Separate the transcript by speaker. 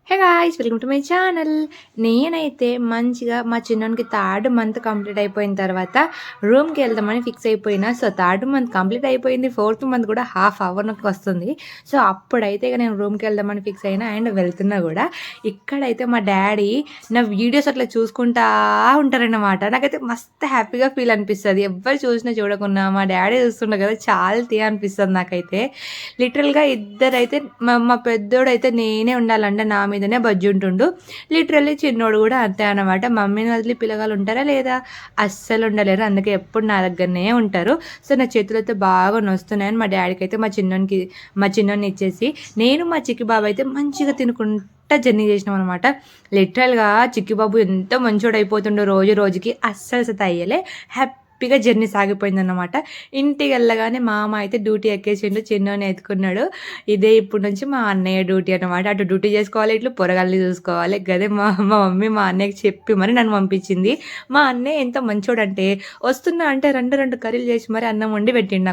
Speaker 1: Hey guys! Welcome to my channel. నేనైతే మంచిగా మా చిన్నోనికి థర్డ్ మంత్ కంప్లీట్ అయిపోయిన తర్వాత రూమ్‌కి వెళ్దామని ఫిక్స్ అయిపోయినా. సో, థర్డ్ మంత్ కంప్లీట్ అయిపోయింది. ఫోర్త్ మంత్ కూడా హాఫ్ అవర్‌కి వస్తుంది. సో, అప్పుడైతే ఇక నేను రూమ్‌కి వెళ్దామని ఫిక్స్ అయినా అండ్ వెళ్తున్నా కూడా. ఇక్కడైతే మా డ్యాడీ నా వీడియోస్ అట్లా చూసుకుంటా ఉంటారన్నమాట. నాకైతే మస్తు హ్యాపీగా ఫీల్ అనిపిస్తది. ఎవ్వరు చూసినా చూడకున్నా మా డ్యాడీ చూస్తుండే కదా చాలుతీ అనిపిస్తది నాకైతే. లిటరల్‌గా ఇద్దరైతే మా పెద్దోడైతే నేనే ఉండాలంటే నా మీదనే బజ్జుంటుండు. లిటరల్లీ చిన్నోడు కూడా అంతే అనమాట. మమ్మీని వదిలి పిల్లగాళ్ళు ఉంటారా లేదా? అస్సలు ఉండలేరు. అందుకే ఎప్పుడు నా దగ్గరనే ఉంటారు. సో, నా చేతులైతే బాగా నొస్తున్నాయని మా డ్యాడీకి అయితే మా చిన్నోడిని ఇచ్చేసి నేను మా చిట్టి బాబు అయితే మంచిగా తినుకుంటా జర్నీ చేసినాం అనమాట. లిటరల్‌గా చిట్టి బాబు ఎంత మంచోడైపోతుండో రోజు రోజుకి అస్సలు సతాయియలే. హ్యాపీగా జర్నీ సాగిపోయిందన్నమాట. ఇంటికెళ్ళగానే మామ అయితే డ్యూటీ ఎక్కేసిండు. చిన్నోడిని ఎత్తుకున్నాడు. ఇదే ఇప్పటి నుంచి మా అన్నయ్య డ్యూటీ అనమాట. అటు డ్యూటీ చేసుకోవాలి, ఇట్లు పొరగాల్ని చూసుకోవాలి. గదే మా మా మమ్మీ మా అన్నయ్యకి చెప్పి మరి నన్ను పంపించింది. మా అన్నయ్య ఎంత మంచోడంటే వస్తున్నా అంటే 2 కర్రీలు చేసి మరి అన్నం వండి పెట్టిండు నాకు.